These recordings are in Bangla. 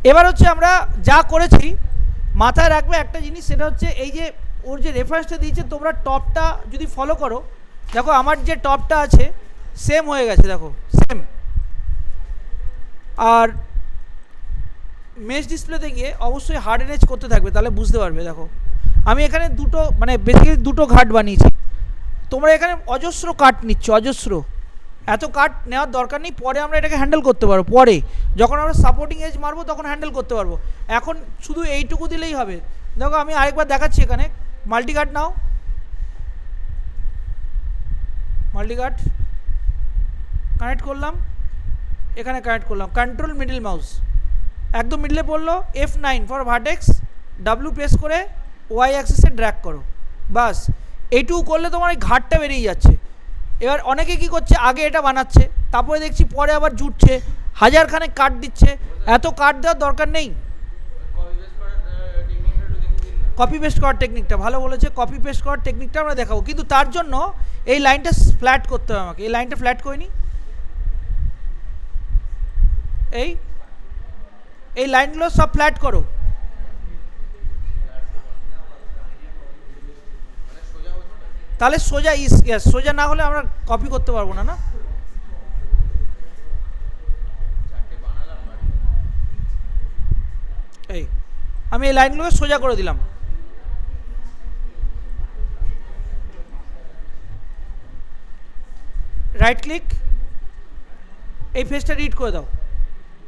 এবার হচ্ছে আমরা যা করেছি মাথায় রাখবে একটা জিনিস, সেটা হচ্ছে এই যে ওর যে রেফারেন্সটা দিয়েছে তোমরা টপটা যদি ফলো করো, দেখো আমার যে টপটা আছে সেম হয়ে গেছে, দেখো সেম। আর মেশ ডিসপ্লেতে গিয়ে অবশ্যই হার্ডেন এজ করতে থাকবে, তাহলে বুঝতে পারবে। দেখো আমি এখানে দুটো মানে বেসিক্যালি দুটো ঘাট বানিয়েছি, তোমরা এখানে অজস্র কাট নিচ্ছ, অজস্র। এত কাট নেওয়ার দরকার নেই, পরে আমরা এটাকে হ্যান্ডেল করতে পারবো, পরে যখন আমরা সাপোর্টিং এজ মারবো তখন হ্যান্ডেল করতে পারবো। এখন শুধু এইটুকু দিলেই হবে। দেখো আমি আরেকবার দেখাচ্ছি, এখানে মাল্টি কাট নাও, মাল্টি কাট কানেক্ট করলাম, এখানে কানেক্ট করলাম, কন্ট্রোল মিডল মাউস একদম মিডলে পড়লো, F9 for vertex, W press করে ওয়াই অ্যাক্সিসে ড্র্যাগ করো, বাস। এইটুকু করলে তোমার এই ঘাটটা বেরিয়ে যাচ্ছে। এবার অনেকে কি করছে, আগে এটা বানাচ্ছে, তারপরে দেখছি পরে আবার জুটছে, হাজারখানে কাট দিচ্ছে। এত কাট দেওয়ার দরকার নেই। কপি পেস্ট করার টেকনিকটা ভালো বলেছে, কপি পেস্ট করার টেকনিকটা আমরা দেখাবো, কিন্তু তার জন্য এই লাইনটা ফ্ল্যাট করতে হবে আমাকে। এই লাইনটা ফ্ল্যাট করে নি, এই লাইনগুলো সব ফ্ল্যাট করো। তাহলে সোজা সোজা না হলে আমরা কপি করতে পারবো না, না? এই আমি এই লাইনগুলোকে সোজা করে দিলাম। রাইট ক্লিক, এই ফেসটা রিড করে দাও।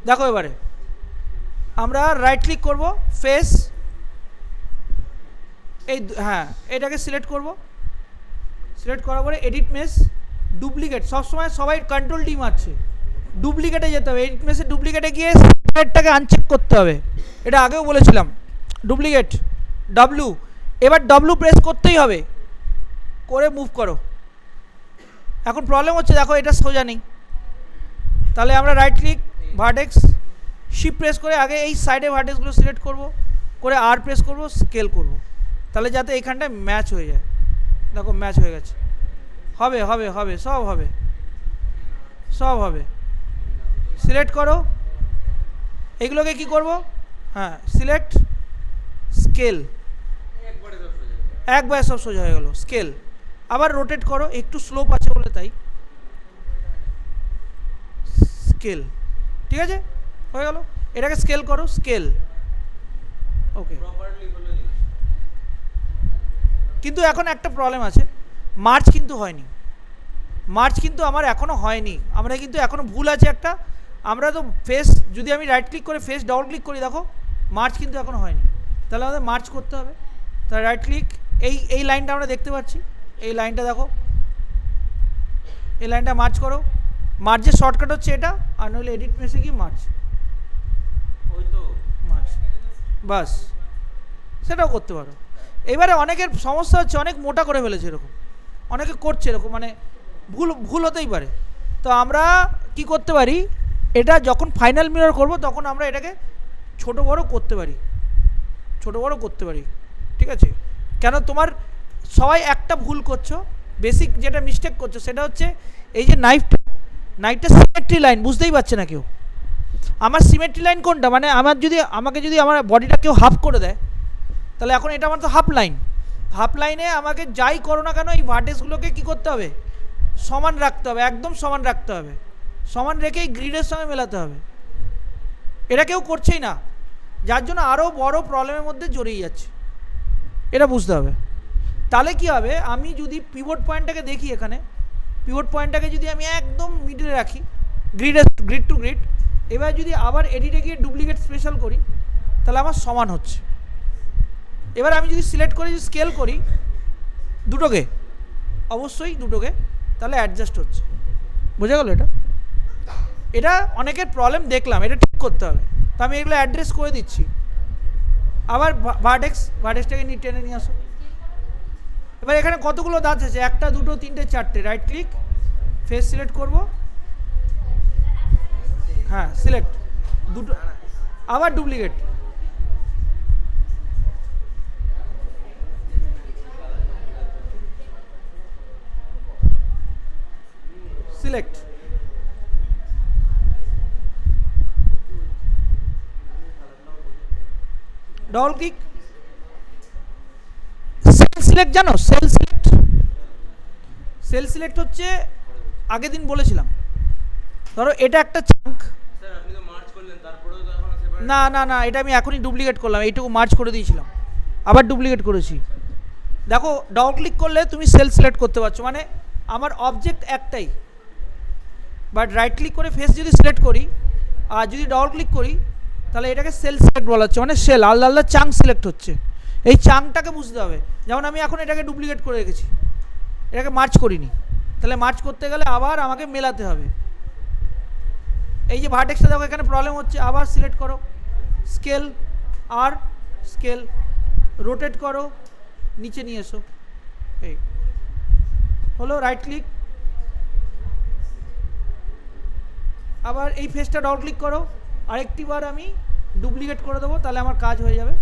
দেখো এবারে আমরা রাইট ক্লিক করব, ফেস, এই হ্যাঁ এটাকে সিলেক্ট করব, সিলেক্ট করার পরে এডিট মেশ, ডুপ্লিকেট। সবসময় সবাই কন্ট্রোল ডি মারছে, ডুপ্লিকেটে যেতে হবে। এডিট মেশে ডুপ্লিকেটে গিয়ে সেটাকে আনচেক করতে হবে, এটা আগেও বলেছিলাম। ডুপ্লিকেট ডাব্লু, এবার ডাব্লু প্রেস করতেই হবে, করে মুভ করো। এখন প্রবলেম হচ্ছে, দেখো এটা সোজা নেই, তাহলে আমরা right click, vertex, shift press করে আগে এই সাইডে ভার্টেক্সগুলো সিলেক্ট করব, করে আর প্রেস করব, স্কেল করব, তাহলে যাতে এইখানটায় ম্যাচ হয়ে যায়। দেখো ম্যাচ হয়ে গেছে, হবে হবে হবে, সব হবে, সব হবে। সিলেক্ট করো, এগুলোকে কি করব, হ্যাঁ সিলেক্ট, স্কেল, একবারে সব সোজা হয়ে গেল। স্কেল, আবার রোটেট করো, একটু স্লোপ আছে বলে তাই, স্কেল, ঠিক আছে হয়ে গেল। এটাকে স্কেল করো, স্কেল, ওকে। কিন্তু এখন একটা প্রবলেম আছে, মার্চ কিন্তু হয়নি, মার্চ কিন্তু আমার এখনও হয়নি। আমরা কিন্তু এখনও ভুল আছে একটা, আমরা তো ফেস, যদি আমি রাইট ক্লিক করে ফেস ডাবল ক্লিক করি, দেখো মার্চ কিন্তু এখনও হয়নি, তাহলে আমাদের মার্চ করতে হবে। তাহলে রাইট ক্লিক, এই লাইনটা আমরা দেখতে পাচ্ছি, এই লাইনটা দেখো, এই লাইনটা মার্চ করো। মার্চের শর্টকাট হচ্ছে এটা, আর নইলে এডিট মেসে কি মার্চ, ওই তো মার্চ, বাস সেটাও করতে পারো। এবারে অনেকের সমস্যা হচ্ছে, অনেক মোটা করে ফেলেছে এরকম, অনেকে করছে এরকম, মানে ভুল হতেই পারে। তো আমরা কি করতে পারি, এটা যখন ফাইনাল মিরর করব তখন আমরা এটাকে ছোট বড় করতে পারি, ছোট বড় করতে পারি, ঠিক আছে? কেন তোমার সবাই একটা ভুল করছো, বেসিক যেটা মিস্টেক করছো সেটা হচ্ছে এই যে নাইফটা সিমেট্রি লাইন বুঝতেই পারছে না কেউ। আমার সিমেট্রি লাইন কোনটা, মানে আমাকে যদি আমার বডিটা কেউ হাফ করে দেয়, তাহলে এখন এটা আমার তো হাফ লাইন, হাফ লাইনে আমাকে যাই করো না কেন এই ভার্টেক্সগুলোকে কী করতে হবে, সমান রাখতে হবে, একদম সমান রাখতে হবে, সমান রেখে এই গ্রিডের সঙ্গে মেলাতে হবে। এটা কেউ করছেই না, যার জন্য আরও বড় প্রবলেমের মধ্যে জড়িয়ে যাচ্ছে, এটা বুঝতে হবে। তাহলে কি হবে, আমি যদি পিভট পয়েন্টটাকে দেখি, এখানে পিভট পয়েন্টটাকে যদি আমি একদম মিডলে রাখি, গ্রিড টু গ্রিড, এবার যদি আবার এডিটে গিয়ে ডুপ্লিকেট স্পেশাল করি, তাহলে আমার সমান হচ্ছে। এবার আমি যদি সিলেক্ট করে যদি স্কেল করি দুটোকে, অবশ্যই দুটোকে, তাহলে অ্যাডজাস্ট হচ্ছে। বোঝা গেল? এটা অনেকের প্রবলেম দেখলাম, এটা ঠিক করতে হবে। তো আমি এগুলো অ্যাড্রেস করে দিচ্ছি। আবার ভার্টেক্সটাকে টেনে নিয়ে আসো। এবার এখানে কতগুলো দাঁত আছে, একটা দুটো তিনটে চারটে, রাইট ক্লিক, ফেস সিলেক্ট করব, হ্যাঁ সিলেক্ট, দুটো, আবার duplicate, select, double click, sell select জানো, সেল সিলেক্ট, সেল সিলেক্ট হচ্ছে আগের দিন বলেছিলাম, ধরো এটা একটা চাঙ্ক, না না না এটা আমি এখনই ডুপ্লিকেট করলাম, এইটুকু মার্চ করে দিয়েছিলাম, আবার ডুপ্লিকেট করেছি। দেখো ডবল ক্লিক করলে তুমি সেল সিলেক্ট করতে পারছো, মানে আমার অবজেক্ট একটাই, বাট রাইট ক্লিক করে ফেস যদি সিলেক্ট করি আর যদি ডবল ক্লিক করি তাহলে এটাকে সেল সিলেক্ট বলা হচ্ছে, মানে সেল আলাদা আলাদা চাঙ্ক সিলেক্ট হচ্ছে। এই চাঙ্কটাকে বুঝতে হবে, যেমন আমি এখন এটাকে ডুপ্লিকেট করে রেখেছি, এটাকে মার্চ করিনি, তাহলে মার্চ করতে গেলে আবার আমাকে মেলাতে হবে। এই যে ভার্টেক্সটা দেখো এখানে প্রবলেম হচ্ছে, আবার সিলেক্ট করো, স্কেল আর স্কেল, রোটেট করো, নিচে নিয়ে এসো, এই হলো, রাইট ক্লিক, আবার এই ফেসটা ডবল ক্লিক করো, আরেকটি বার আমি ডুপ্লিকেট করে দেবো, তাহলে আমার কাজ হয়ে যাবে।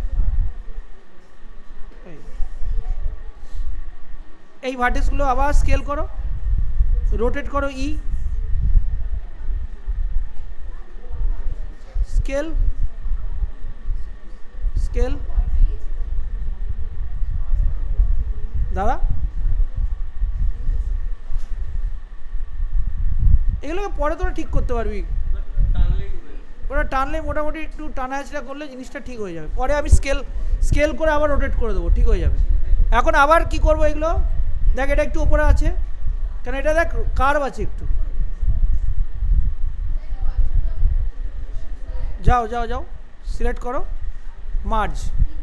এই ভার্টেক্সগুলো আবার স্কেল করো, রোটেট করো, ই স্কেল স্কেল, দাদা এগুলোকে পরে তোরা ঠিক করতে পারবি, ওরা টানলে মোটামুটি একটু টানা হাঁচড়া করলে জিনিসটা ঠিক হয়ে যাবে, পরে আমি স্কেল করে আবার রোটেট করে দেবো, ঠিক হয়ে যাবে। এখন আবার কি করব, এগুলো দেখ এটা একটু ওপরে আছে, কেন এটা দেখ কার্ভ আছে একটু, যাও যাও যাও সিলেক্ট করো, মার্জ,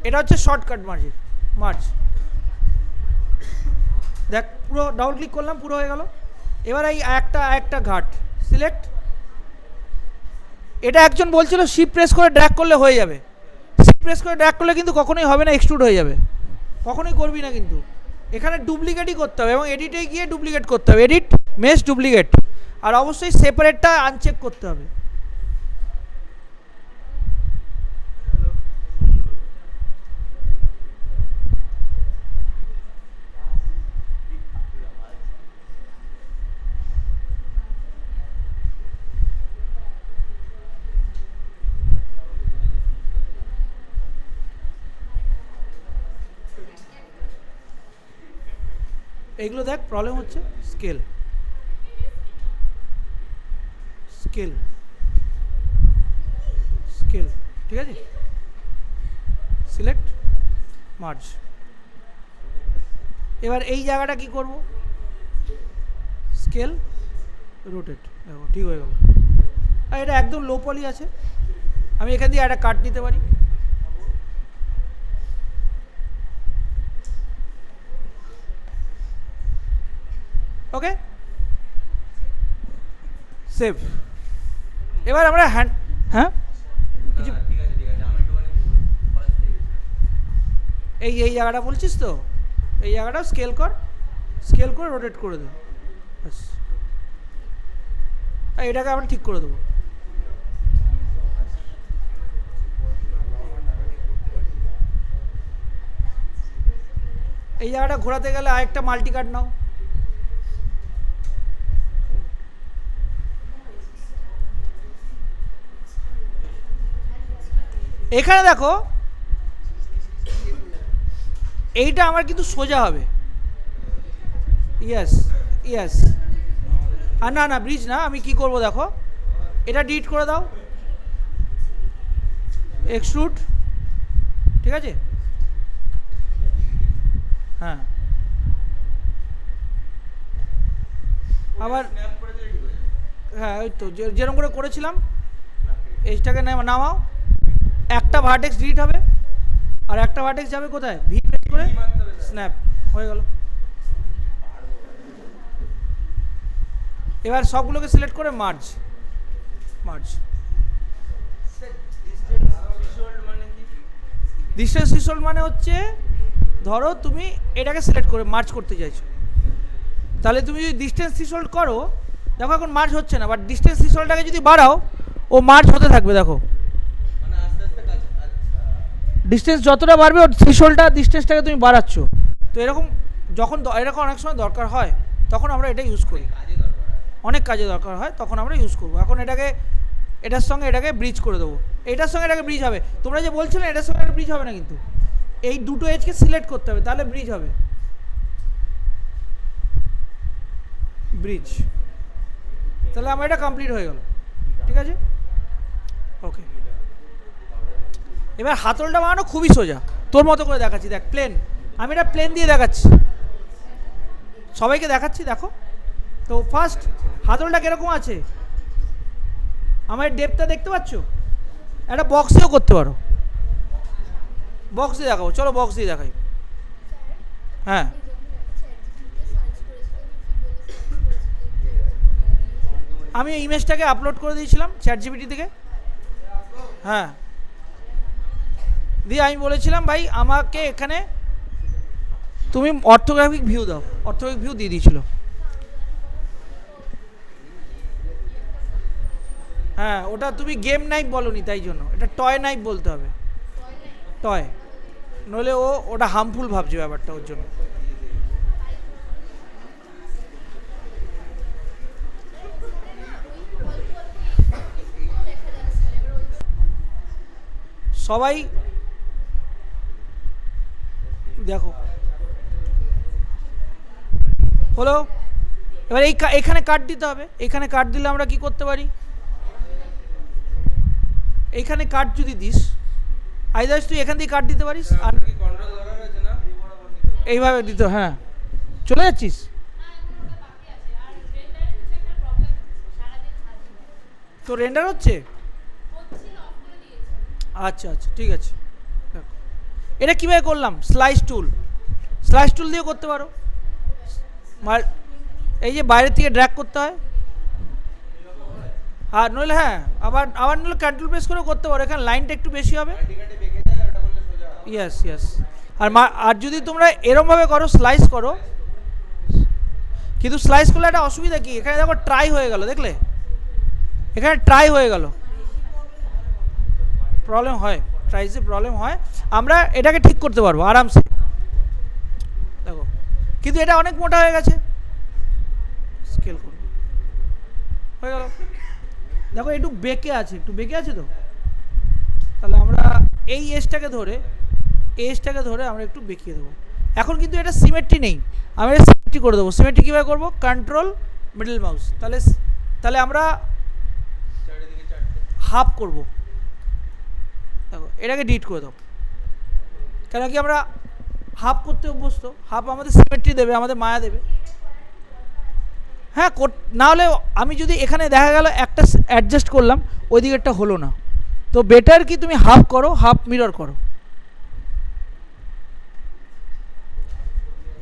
এটা হচ্ছে শর্টকাট মার্জের, মার্জ, দেখ পুরো ডাবল ক্লিক করলাম, পুরো হয়ে গেল। এবার এই একটা ঘাট সিলেক্ট, এটা একজন বলছিল শিফট প্রেস করে ড্র্যাগ করলে হয়ে যাবে, শিফট প্রেস করে ড্র্যাগ করলে কিন্তু কখনোই হবে না, এক্সট্রুড হয়ে যাবে, কখনোই করবি না কিন্তু, এখানে ডুপ্লিকেটই করতে হবে এবং এডিটে গিয়ে ডুপ্লিকেট করতে হবে, এডিট মেশ ডুপ্লিকেট, আর অবশ্যই সেপারেটটা আনচেক করতে হবে। এইগুলো দেখ প্রবলেম হচ্ছে, স্কেল স্কেল স্কেল, ঠিক আছে, সিলেক্ট মার্জ। এবার এই জায়গাটা কি করব, স্কেল রোটেট, দেখো ঠিক হয়ে গেল। আর এটা একদম লো পলি আছে, আমি এখান দিয়ে একটা কাট নিতে পারি, ওকে সেভ। এবার আমরা হ্যাঁ কিছু এই জায়গাটা বলছিস তো, এই জায়গাটা স্কেল করে রোটেট করে দেবো, ব্যাস, এটাকে আমরা ঠিক করে দেবো। এই জায়গাটা ঘোরাতে গেলে আরেকটা মাল্টি কাট নাও, এখানে দেখো এইটা আমার কিন্তু সোজা হবে, ইয়েস ইয়েস, আর না না ব্রিজ না, আমি কি করব দেখো, এটা ডিলিট করে দাও, এক্সট্রুড, ঠিক আছে, হ্যাঁ আবার হ্যাঁ ওই তো যেরকম করে করেছিলাম, এইটাকে নামাও, একটা ভার্টেক্স ডিলিট হবে আর একটা ভার্টেক্স যাবে কোথায়, ভি প্রেস করে স্ন্যাপ, হয়ে গেল। এবার সবগুলোকে সিলেক্ট করে মার্জ, ডিস্টেন্স থ্রেশহোল্ড মানে হচ্ছে ধরো তুমি এটাকে সিলেক্ট করে মার্জ করতে চাইছো, তাহলে তুমি যদি ডিস্টেন্স থ্রেশহোল্ড করো, দেখো এখন মার্জ হচ্ছে না, বাট ডিস্টেন্স থ্রেশহোল্ডটাকে যদি বাড়াও ও মার্জ হতে থাকবে, দেখো ডিস্টেন্স যতটা বাড়বে ওর থ্রেশহোল্ডটা ডিস্টেন্সটাকে তুমি বাড়াচ্ছ, তো এরকম যখন এরকম অনেক সময় দরকার হয় তখন আমরা এটা ইউজ করি, অনেক কাজে দরকার হয় তখন আমরা ইউজ করবো। এখন এটাকে এটার সঙ্গে এটাকে ব্রিজ করে দেবো, এটার সঙ্গে এটাকে ব্রিজ হবে। তোমরা যে বলছিলে এটার সঙ্গে একটা ব্রিজ হবে না, কিন্তু এই দুটো এজকে সিলেক্ট করতে হবে, তাহলে ব্রিজ হবে। ব্রিজ, তাহলে আমার এটা কমপ্লিট হয়ে গেল। ঠিক আছে, ওকে। এবার হাতলটা বানানো খুবই সোজা, তোর মতো করে দেখাচ্ছি। দেখ প্লেন, আমি এটা প্লেন দিয়ে দেখাচ্ছি, সবাইকে দেখাচ্ছি। দেখো তো ফার্স্ট হাতলটা কিরকম আছে, আমার ডেপটা দেখতে পাচ্ছ? একটা বক্স দিয়েও করতে পারো, বক্স দিয়ে দেখাবো, চলো বক্স দিয়ে দেখাই। হ্যাঁ, আমি ইমেজটাকে আপলোড করে দিয়েছিলাম চ্যাটজিপিটি থেকে। হ্যাঁ, দিয়ে আমি বলেছিলাম ভাই আমাকে এখানে তুমি অর্থোগ্রাফিক ভিউ দাও, অর্থোগ্রাফিক ভিউ দিয়ে দিয়েছিল। হ্যাঁ, ওটা তুমি গেম নাইফ বলনি, তাই জন্য এটা টয় নাইফ বলতে হবে, টয়, নইলে ওটা হার্মফুল ভাবছে ব্যাপারটা, ওর জন্য। সবাই দেখো হলো। এবার এখানে কাট দিতে হবে, এখানে কাট দিলে আমরা কি করতে পারি, এইখানে কাট যদি দিস, আইদার্স তুই এখান থেকে কাট দিতে পারিস, আর এইভাবে দিতে। হ্যাঁ, চলে যাচ্ছিস, তো রেন্ডার হচ্ছে। আচ্ছা আচ্ছা, ঠিক আছে। এটা কীভাবে করলাম, স্লাইস টুল, স্লাইস টুল দিয়ে করতে পারো। এই যে বাইরে থেকে ড্র্যাগ করতে হয়, আর নইলে হ্যাঁ আবার আবার নইলে কন্ট্রোল প্রেস করেও করতে পারো, এখানে লাইনটা একটু বেশি হবে। Yes yes. আর যদি তোমরা এরমভাবে করো, স্লাইস করো, কিন্তু স্লাইস করলে একটা অসুবিধা কি, এখানে দেখো ট্রাই হয়ে গেল, দেখলে এখানে ট্রাই হয়ে গেল, প্রবলেম হয়, ট্রাইসে প্রবলেম হয়। আমরা এটাকে ঠিক করতে পারবো আরামসে, দেখো। কিন্তু এটা অনেক মোটা হয়ে গেছে, স্কেল করব, হয়ে গেল। দেখো একটু বেঁকে আছে, একটু বেঁকে আছে তো, তাহলে আমরা এই এজটাকে ধরে আমরা একটু বেঁকিয়ে দেবো। এখন কিন্তু এটা সিমেট্রি নেই, আমরা এটা সিমেট্রি করে দেবো। সিমেট্রি কীভাবে করবো, কন্ট্রোল মিডল মাউস, তাহলে আমরা হাফ করব। দেখো এটাকে ডিলিট করে দাও, কেন কি আমরা হাফ করতে অভ্যস্ত, হাফ আমাদের সিমেট্রি দেবে, আমাদের মায়া দেবে। হ্যাঁ, না হলে আমি যদি এখানে দেখা গেল একটা অ্যাডজাস্ট করলাম, ওই দিকেরটা হলো না, তো বেটার কি তুমি হাফ করো, হাফ মিরর করো।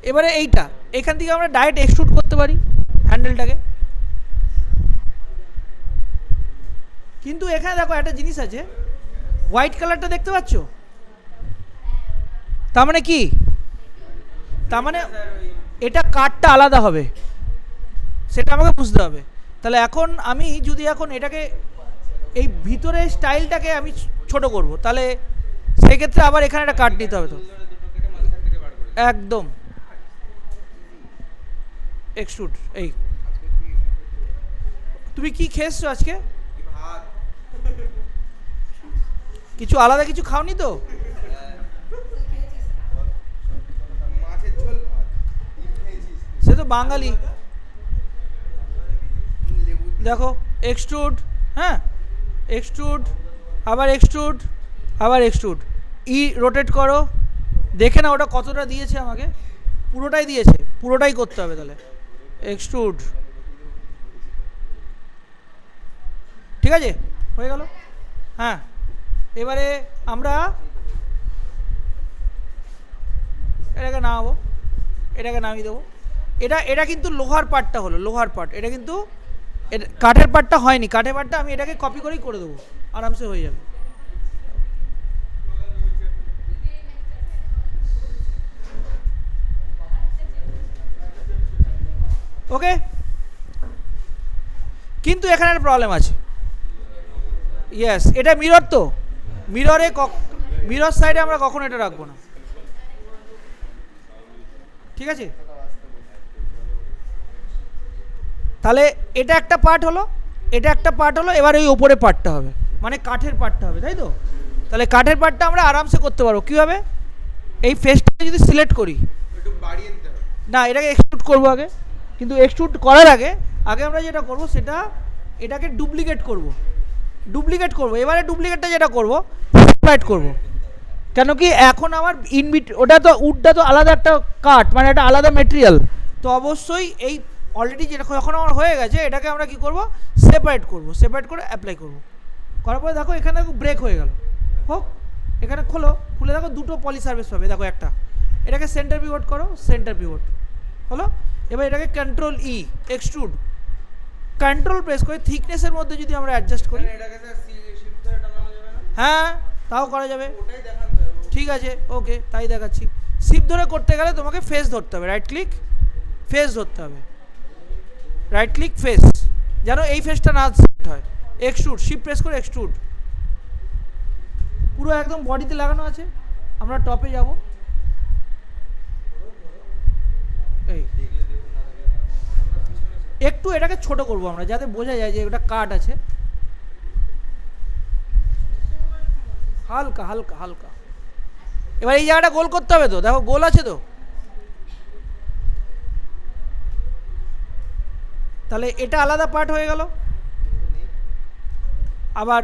এবারে এইটা এখান থেকে আমরা ডাইরেক্ট এক্সট্রুড করতে পারি হ্যান্ডেলটাকে, কিন্তু এখানে দেখো একটা জিনিস আছে, হোয়াইট কালারটা দেখতে পাচ্ছ, তার মানে কি, তার মানে এটা কাটটা আলাদা হবে, সেটা আমাকে বুঝতে হবে। তাহলে এখন আমি যদি এখন এটাকে এই ভিতরে স্টাইলটাকে আমি ছোট করব, তাহলে সেক্ষেত্রে আবার এখানে একটা কাট নিতে হবে, তো একদম এক্সট্রুড। এই তুমি কি খেয়েছো আজকে, কিছু আলাদা কিছু খাওনি তো? সে তো বাঙালি। দেখো এক্সট্রুড, হ্যাঁ এক্সট্রুড, আবার এক্সট্রুড, আবার এক্সট্রুড, রোটেট করো, দেখে না ওটা কতটা দিয়েছে আমাকে, পুরোটাই দিয়েছে, পুরোটাই করতে হবে। তাহলে এক্সট্রুড, ঠিক আছে, হয়ে গেল। হ্যাঁ, এবারে আমরা এটাকে নামাবো, এটাকে নামিয়ে দেবো। এটা কিন্তু লোহার পার্টটা হলো, লোহার পার্ট, এটা কিন্তু কাঠের পার্টটা হয়নি, কাঠের পার্টটা আমি এটাকে কপি করেই করে দেবো, আরামসে হয়ে যাবে। ওকে, কিন্তু এখানে একটা প্রবলেম আছে। ইয়েস, এটা মিরর, তো মিরর সাইডে আমরা কখনো এটা রাখবো না, ঠিক আছে। তাহলে এটা একটা পার্ট হলো, এটা একটা পার্ট হলো, এবার এই ওপরে পার্টটা হবে। মানে কাঠের পার্টটা হবে, তাই তো? তাহলে কাঠের পার্টটা আমরা আরামসে করতে পারবো কীভাবে? এই ফেসটাকে যদি সিলেক্ট করি, একটু বাড়িয়ে দিতে হবে। না এটাকে এক্সট্রুড করবো আগে, কিন্তু এক্সট্রুড করার আগে আগে আমরা যেটা করব সেটা এটাকে ডুপ্লিকেট করব। এবারে ডুপ্লিকেটটা যেটা করব সেপারেট করব। কেন কি এখন আমার ওটা তো উডটা তো আলাদা একটা কাঠ, মানে একটা আলাদা মেটেরিয়াল, তো অবশ্যই এই অলরেডি যেটা যখন আমার হয়ে গেছে এটাকে আমরা কি করব, সেপারেট করে অ্যাপ্লাই করব। করার পরে দেখো এখানে ব্রেক হয়ে গেল, হোক এখানে খুলে দেখো দুটো পলি সার্ভিস পাবে, দেখো একটা, এটাকে সেন্টার পিভট করো, সেন্টার পিভট হলো। এবার এটাকে কন্ট্রোল ই এক্সট্রুড, কন্ট্রোল প্রেস করে থিকনেসের মধ্যে যদি আমরা অ্যাডজাস্ট করি, এটাকে স্যার শিফট ধরে টানানো যাবে না? হ্যাঁ তাও করা যাবে, ওটাই দেখাতে হবে। ঠিক আছে ওকে তাই দেখাচ্ছি। শিপ ধরে করতে গেলে তোমাকে ফেস ধরতে হবে, রাইট ক্লিক ফেস ধরতে হবে, রাইট ক্লিক ফেস, যেন এই ফেসটা না সেট হয়। এক্সট্রুড শিপ প্রেস করে এক্সট্রুড, পুরো একদম বডিতে লাগানো আছে। আমরা টপে যাব, এই একটু এটাকে ছোট করব আমরা যাতে বোঝা যায় যে এটা কাট আছে, হালকা হালকা হালকা। এবার এই জায়গাটা গোল করতে হবে তো, দেখো গোল আছে তো, তাহলে এটা আলাদা পার্ট হয়ে গেল। আবার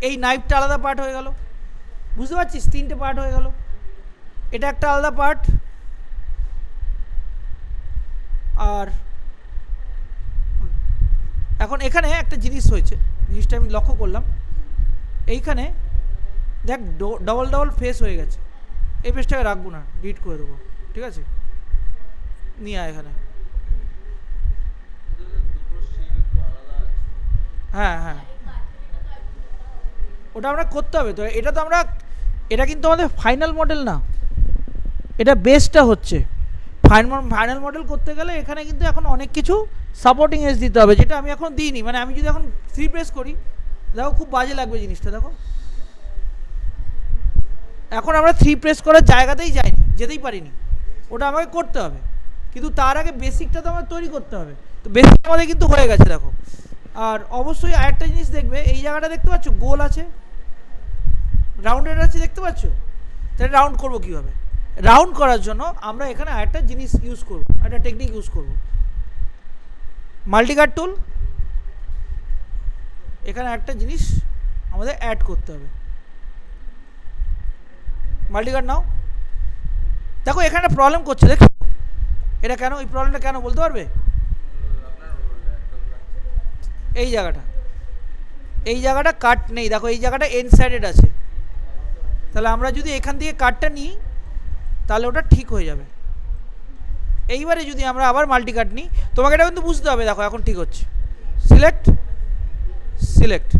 এই নাইফটা আলাদা পার্ট হয়ে গেল, বুঝতে পারছিস? তিনটে পার্ট হয়ে গেল, এটা একটা আলাদা পার্ট। আর এখন এখানে একটা জিনিস হয়েছে, জিনিসটা আমি লক্ষ্য করলাম, এইখানে দেখ ডবল ডবল ফেস হয়ে গেছে। এই ফেসটাকে রাখবো না, ডিলিট করে দেবো, ঠিক আছে? নিয়ে আয় এখানে, হ্যাঁ হ্যাঁ ওটা আমরা করতে হবে তো। এটা তো আমরা, এটা কিন্তু আমাদের ফাইনাল মডেল না, এটা বেসটা হচ্ছে। ফাইনাল মডেল করতে গেলে এখানে কিন্তু এখন অনেক কিছু সাপোর্টিং এজ দিতে হবে, যেটা আমি এখন দিইনি। মানে আমি যদি এখন 3 প্রেস করি, দেখো খুব বাজে লাগবে জিনিসটা, দেখো এখন আমরা 3 প্রেস করার জায়গাতেই যাইনি, যেতেই পারিনি, ওটা আমাকে করতে হবে। কিন্তু তার আগে বেসিকটা তো আমার তৈরি করতে হবে, তো বেসিক আমাদের কিন্তু হয়ে গেছে দেখো। আর অবশ্যই আরেকটা জিনিস দেখবে, এই জায়গাটা দেখতে পাচ্ছ গোল আছে, রাউন্ডেড আছে, দেখতে পাচ্ছ? তাহলে রাউন্ড করবো কীভাবে? রাউন্ড করার জন্য আমরা এখানে আরেকটা জিনিস ইউজ করবো, একটা টেকনিক ইউজ করবো, মাল্টিকাট টুল। এখানে একটা জিনিস আমাদের অ্যাড করতে হবে, মাল্টিকাট নাও। দেখো এখানে প্রবলেম করছে, দেখো এটা কেন, এই প্রবলেমটা কেন বলতে পারবে? এই জায়গাটা কাট নেই, দেখো এই জায়গাটা এন্ড সাইডেড আছে। তাহলে আমরা যদি এখান থেকে কাটটা নিই তাহলে ওটা ঠিক হয়ে যাবে। এইবারে যদি আমরা আবার মাল্টি কাট নিই, তোমাকে এটা কিন্তু বুঝতে হবে, দেখো এখন ঠিক হচ্ছে। সিলেক্ট সিলেক্ট,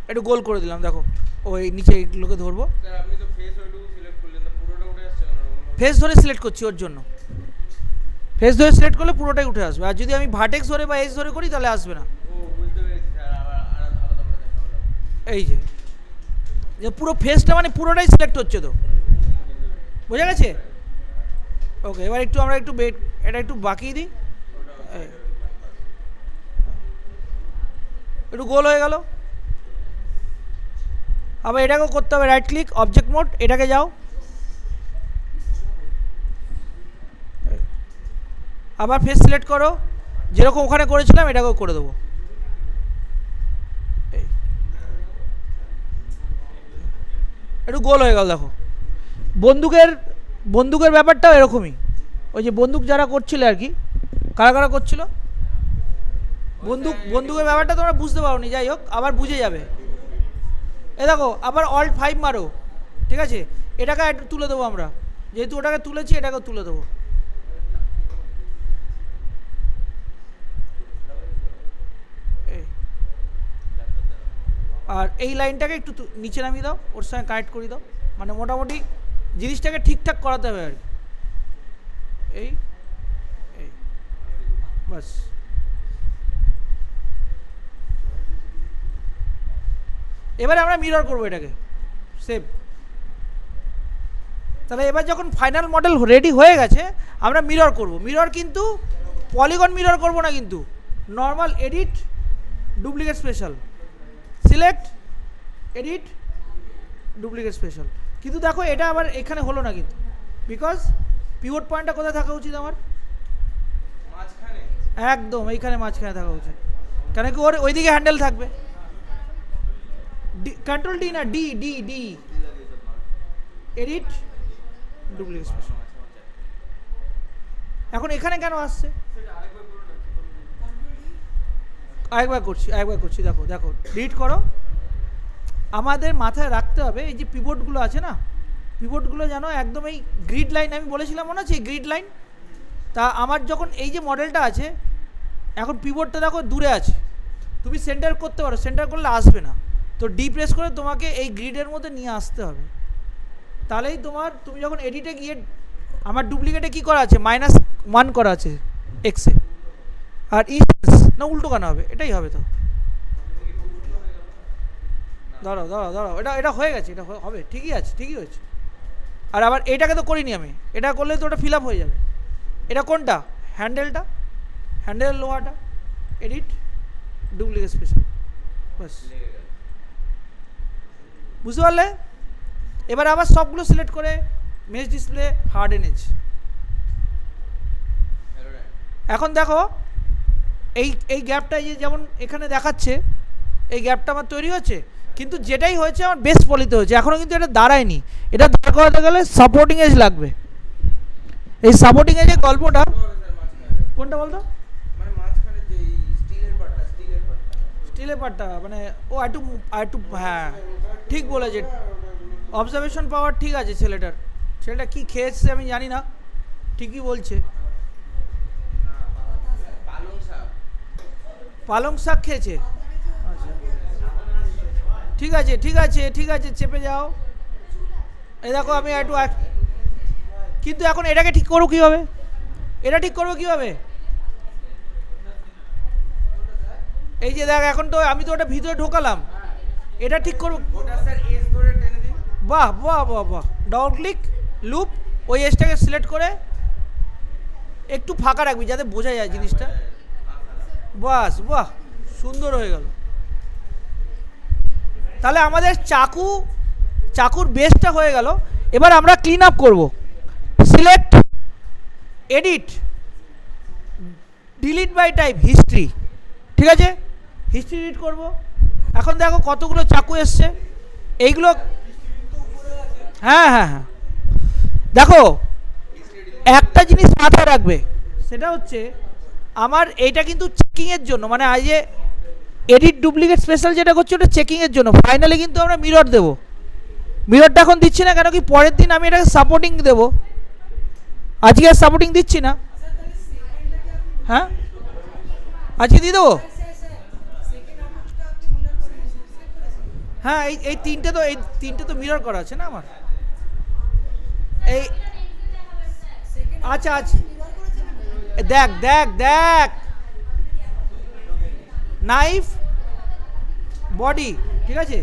একটু গোল করে দিলাম, দেখো ওই নিচে এগুলোকে ধরবো। স্যার আপনি তো ফেস ওইটুকু সিলেক্ট করলেন, তো পুরোটা উঠে আসছে কেন? ফেস ধরে সিলেক্ট করছি ওর জন্য, ফেস ধরে সিলেক্ট করলে পুরোটাই উঠে আসবে, আর যদি আমি ভার্টেক্স ধরে বা এজ ধরে করি তাহলে আসবে না। ও বুঝতে পেরেছি স্যার, আবার আলাদা করে দেখাবো। এই যে পুরো ফেসটা মানে পুরোটাই সিলেক্ট হচ্ছে, তো বোঝা গেছে? ওকে, এবার একটু আমরা একটু এটা একটু বাকিয়ে দিই, একটু গোল হয়ে গেল। আবার এটাকেও করতে হবে, রাইট ক্লিক অবজেক্ট মোড, এটাকে যাও, আবার ফেস সিলেক্ট করো, যেরকম ওখানে করেছিলাম এটাকেও করে দেবো। একটু গোল হয়ে গেল, দেখো বন্দুকের ব্যাপারটাও এরকমই, ওই যে বন্দুক যারা করছিল আর কি, কারা কারা করছিল বন্দুকের ব্যাপারটা তোমরা বুঝতে পারোনি, যাই হোক আবার বুঝে যাবে। এ দেখো আবার অল্ট 5 মারো, ঠিক আছে? এটাকে একটু তুলে দেবো আমরা, যেহেতু ওটাকে তুলেছি এটাকেও তুলে দেবো। আর এই লাইনটাকে একটু নিচে নামিয়ে দাও, ওর সঙ্গে কানেক্ট করে দাও, মানে মোটামুটি জিনিসটাকে ঠিকঠাক করাতে হবে আর কি। এই এই বাস, এবারে আমরা মিরর করবো এটাকে, সেভ। তাহলে এবার যখন ফাইনাল মডেল রেডি হয়ে গেছে আমরা মিরর করব। মিরর কিন্তু পলিগন মিরর করব না, কিন্তু normal edit duplicate special, select edit duplicate special. কিন্তু দেখো এটা আবার এখানে হলো না কিন্তু, বিকজ পিভট পয়েন্টটা কোথায় থাকা উচিত আমার? মাঝখানে একদম এইখানে মাঝখানে থাকা উচিত, কেন কি ওর ওইদিকে হ্যান্ডেল থাকবে। কন্ট্রোল ডি না, D D D, edit duplicate special. এখন এখানে কেন আসছে? আরেকবার করছি, দেখো দেখো, ডিলিট করো। আমাদের মাথায় রাখতে হবে এই যে পিভটগুলো আছে না, পিভটগুলো যেন একদম এই গ্রিড লাইন, আমি বলেছিলাম মনে আছে এই গ্রিড লাইন। তা আমার যখন এই যে মডেলটা আছে, এখন পিভটটা দেখো দূরে আছে, তুমি সেন্টার করতে পারো, সেন্টার করলে আসবে না, তো ডি প্রেস করে তোমাকে এই গ্রিডের মধ্যে নিয়ে আসতে হবে। তাহলেই তুমি যখন এডিটে গিয়ে, আমার ডুপ্লিকেটে কি করা আছে, -1 করা আছে এক্সে, আর ইনস্ট্যান্স না উল্টো কেন হবে, এটাই হবে তো। দাঁড়াও, এটা হয়ে গেছে, এটা হবে, ঠিকই আছে, ঠিকই হয়েছে। আর আবার এটাকে তো করিনি আমি, এটা করলে তো ওটা ফিল আপ হয়ে যাবে। এটা কোনটা? হ্যান্ডেলটা, হ্যান্ডেল লোহাটা, এডিট ডুপ্লিকেট স্পেশাল, বাস। বুঝতে পারলে? এবার আবার সবগুলো সিলেক্ট করে মেশ ডিসপ্লে হার্ড এনএজ। এখন দেখো এই গ্যাপটা যেমন এখানে দেখাচ্ছে, এই গ্যাপটা আমার তৈরি হচ্ছে, কিন্তু যেটাই হয়েছে আমার বেস পলিতে হয়েছে, এখনও কিন্তু এটা দাঁড়ায়নি। এটা দাঁড় করাতে গেলে সাপোর্টিং এজ লাগবে। এই সাপোর্টিং এজের গল্পটা কোনটা বলতো? মানে মাঝখানে যে স্টিলের পার্টটা, মানে ও একটু হ্যাঁ ঠিক বলেছে, অবজারভেশন পাওয়ার ঠিক আছে ছেলেটার। ছেলেটা কি খেয়েছে আমি জানি না, ঠিকই বলছে। পালং শাক খেয়েছে, আচ্ছা ঠিক আছে চেপে যাও। এই দেখো আমি একটু, কিন্তু এখন এটাকে ঠিক করবো কীভাবে? এটা ঠিক করবো কীভাবে? এই যে দেখ, এখন তো আমি তো ওটা ভিতরে ঢোকালাম, এটা ঠিক করবো। ওটা স্যার এস ধরে টেনে দিন। বাহ, ডবল ক্লিক, লুপ, ওই এজটাকে সিলেক্ট করে একটু ফাঁকা রাখবি যাতে বোঝা যায় জিনিসটা। বাহ, সুন্দর হয়ে গেল। তাহলে আমাদের চাকুর বেসটা হয়ে গেল। এবার আমরা ক্লিন আপ করবো। Select edit delete by type history, ঠিক আছে, হিস্ট্রি এডিট করবো। এখন দেখো কতগুলো চাকু এসছে, এইগুলো হ্যাঁ, দেখো একটা জিনিস মাথায় রাখবে, সেটা হচ্ছে আমার এইটা কিন্তু চেকিংয়ের জন্য, মানে আজ যে এডিট ডুপ্লিকেট স্পেশাল যেটা করছি ওটা চেকিংয়ের জন্য। ফাইনালি কিন্তু আমরা মিরর দেবো। মিররটা এখন দিচ্ছি না, কেন কি পরের দিন আমি এটাকে সাপোর্টিং দেবো, আজকে আর সাপোর্টিং দিচ্ছি না। হ্যাঁ, আজকে দিয়ে দেবো। হ্যাঁ, এই তিনটে তো মিরর করা আছে না আমার। এই আচ্ছা দেখ নাইফ বডি, ঠিক আছে,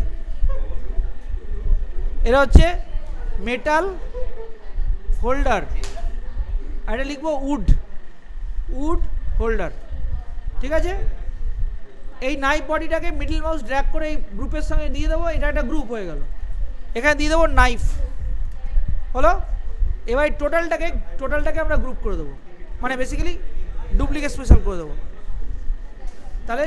এটা হচ্ছে মেটাল হোল্ডার, আর এটা লিখবো উড হোল্ডার, ঠিক আছে। এই নাইফ বডিটাকে মিডল মাউস ড্র্যাগ করে এই গ্রুপের সঙ্গে দিয়ে দেবো, এটা একটা গ্রুপ হয়ে গেল। এখানে দিয়ে দেবো নাইফ, হলো। এবার টোটালটাকে আমরা গ্রুপ করে দেবো, মানে বেসিক্যালি ডুপ্লিকেট স্পেশাল করে দেবো। তাহলে